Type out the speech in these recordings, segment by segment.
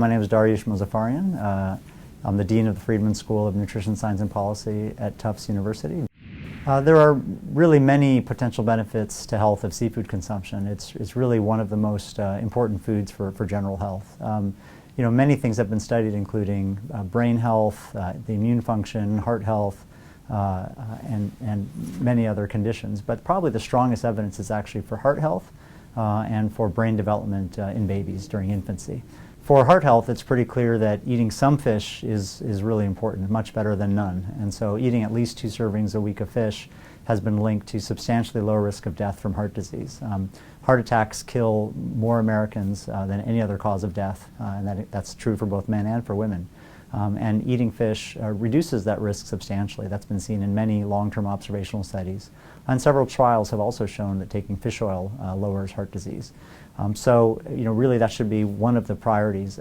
My name is Dariush Mozaffarian. I'm the Dean of the Friedman School of Nutrition Science and Policy at Tufts University. There are really many potential benefits to health of seafood consumption. It's really one of the most important foods for general health. Many things have been studied, including brain health, the immune function, heart health, and many other conditions. But probably the strongest evidence is actually for heart health and for brain development in babies during infancy. For heart health, it's pretty clear that eating some fish is really important, much better than none. And so eating at least 2 servings a week of fish has been linked to substantially lower risk of death from heart disease. Heart attacks kill more Americans than any other cause of death, and that's true for both men and for women. And eating fish reduces that risk substantially. That's been seen in many long-term observational studies. And several trials have also shown that taking fish oil lowers heart disease. So really that should be one of the priorities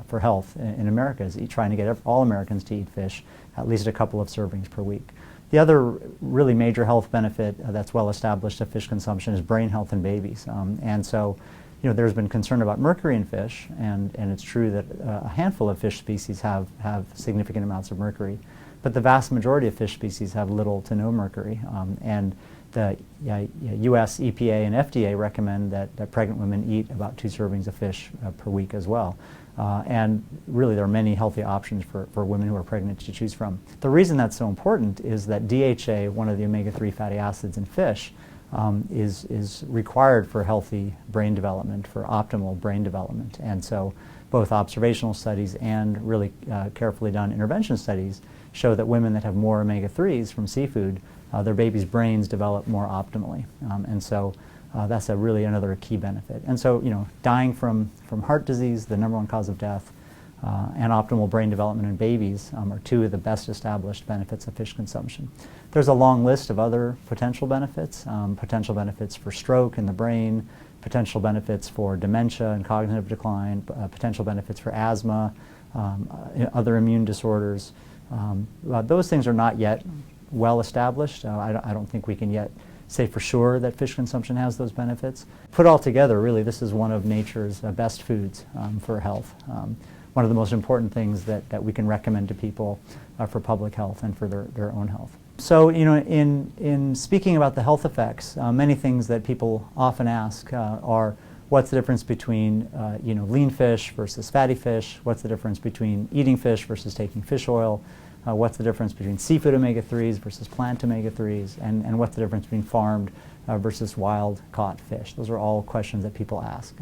for health in America, is trying to get all Americans to eat fish at least a couple of servings per week. The other really major health benefit that's well established of fish consumption is brain health in babies. And so there's been concern about mercury in fish, and it's true that a handful of fish species have significant amounts of mercury, but the vast majority of fish species have little to no mercury. And the U.S. EPA and FDA recommend that pregnant women eat about 2 servings of fish per week as well. And really there are many healthy options for women who are pregnant to choose from. The reason that's so important is that DHA, one of the omega-3 fatty acids in fish, is required for healthy brain development, for optimal brain development. And so both observational studies and really carefully done intervention studies show that women that have more omega-3s from seafood, their babies' brains develop more optimally. And so that's really another key benefit. And so dying from heart disease, the #1 cause of death, and optimal brain development in babies are 2 of the best established benefits of fish consumption. There's a long list of other potential benefits for stroke in the brain, potential benefits for dementia and cognitive decline, potential benefits for asthma, other immune disorders. Those things are not yet well established. I don't think we can yet say for sure that fish consumption has those benefits. Put all together, really, this is one of nature's best foods for health. One of the most important things that we can recommend to people for public health and for their own health. So, in speaking about the health effects, many things that people often ask are, what's the difference between lean fish versus fatty fish? What's the difference between eating fish versus taking fish oil? What's the difference between seafood omega-3s versus plant omega-3s? And what's the difference between farmed versus wild-caught fish? Those are all questions that people ask.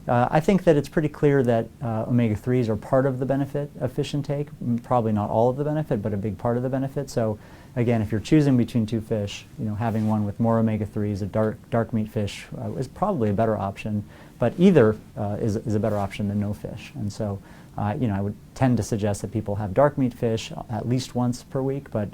I think that it's pretty clear that omega-3s are part of the benefit of fish intake, probably not all of the benefit, but a big part of the benefit. So again, if you're choosing between 2 fish, having one with more omega-3s, a dark meat fish, is probably a better option, but either is a better option than no fish. And so I would tend to suggest that people have dark meat fish at least once per week, but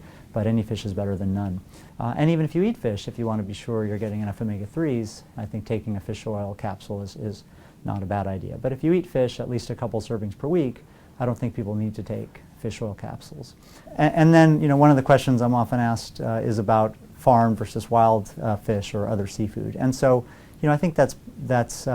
any fish is better than none. And even if you eat fish, if you want to be sure you're getting enough omega-3s, I think taking a fish oil capsule is not a bad idea. But if you eat fish at least a couple servings per week, I don't think people need to take fish oil capsules. And then one of the questions I'm often asked is about farmed versus wild fish or other seafood. And so I think that's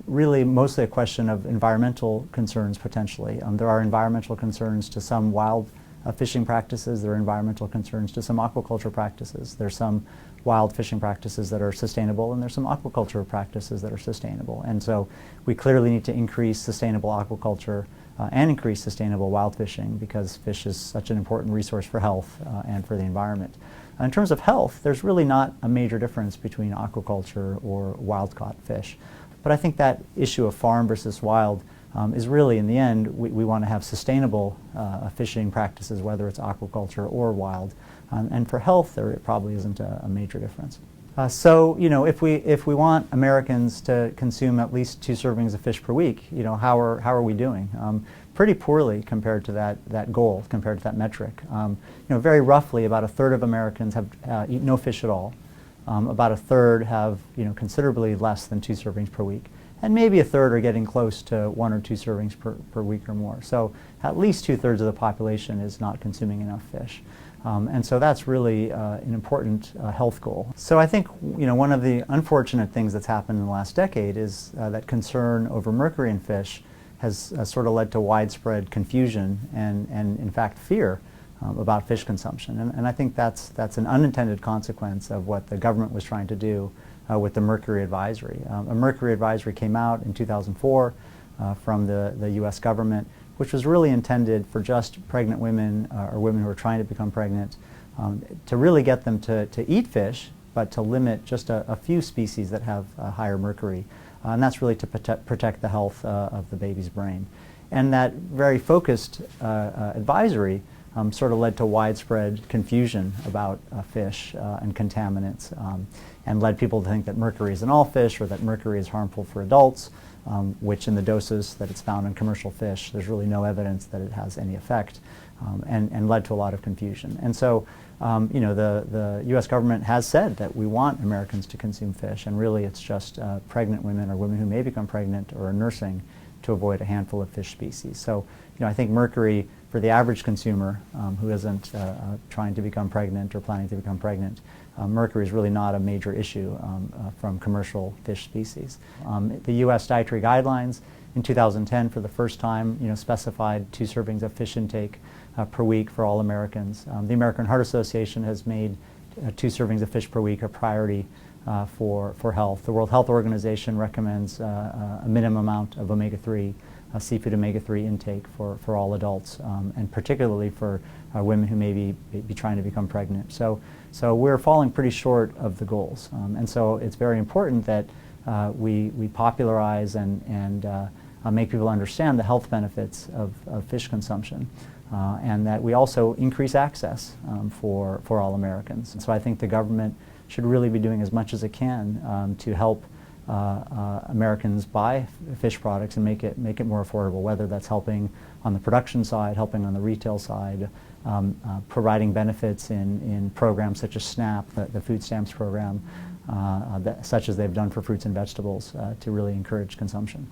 really mostly a question of environmental concerns potentially. There are environmental concerns to some wild fishing practices. There are environmental concerns to some aquaculture practices. There's some wild fishing practices that are sustainable, and there's some aquaculture practices that are sustainable. And so we clearly need to increase sustainable aquaculture and increase sustainable wild fishing, because fish is such an important resource for health and for the environment. In terms of health, there's really not a major difference between aquaculture or wild-caught fish. But I think that issue of farm versus wild is really, in the end, we want to have sustainable fishing practices, whether it's aquaculture or wild. And for health, there probably isn't a major difference. So, if we want Americans to consume at least 2 servings of fish per week, how are we doing? Pretty poorly compared to that goal, compared to that metric. Very roughly, about 1/3 of Americans eat no fish at all. About 1/3 have considerably less than 2 servings per week, and maybe 1/3 are getting close to 1 or 2 servings per week or more. So at least 2/3 of the population is not consuming enough fish. And so that's really an important health goal. So I think one of the unfortunate things that's happened in the last decade is that concern over mercury in fish has sort of led to widespread confusion and in fact, fear about fish consumption. And I think that's an unintended consequence of what the government was trying to do with the mercury advisory. A mercury advisory came out in 2004 from the U.S. government, which was really intended for just pregnant women or women who are trying to become pregnant, to really get them to eat fish, but to limit just a few species that have higher mercury. And that's really to protect the health of the baby's brain. And that very focused advisory sort of led to widespread confusion about fish and contaminants, and led people to think that mercury is in all fish or that mercury is harmful for adults, which in the doses that it's found in commercial fish, there's really no evidence that it has any effect, and led to a lot of confusion. And so, you know, the U.S. government has said that we want Americans to consume fish, and really it's just pregnant women or women who may become pregnant or are nursing to avoid a handful of fish species. So, you know, I think mercury for the average consumer who isn't trying to become pregnant or planning to become pregnant, mercury is really not a major issue from commercial fish species. The U.S. dietary guidelines in 2010 for the first time, you know, specified 2 servings of fish intake per week for all Americans. The American Heart Association has made 2 servings of fish per week a priority for health. The World Health Organization recommends a minimum amount of omega-3, seafood omega-3 intake for all adults, and particularly for women who may be trying to become pregnant. So we're falling pretty short of the goals. And so it's very important that we popularize and make people understand the health benefits of fish consumption, and that we also increase access for all Americans. And so I think the government should really be doing as much as it can to help Americans buy fish products and make it more affordable, whether that's helping on the production side, helping on the retail side, providing benefits in programs such as SNAP, the food stamps program, such as they've done for fruits and vegetables, to really encourage consumption.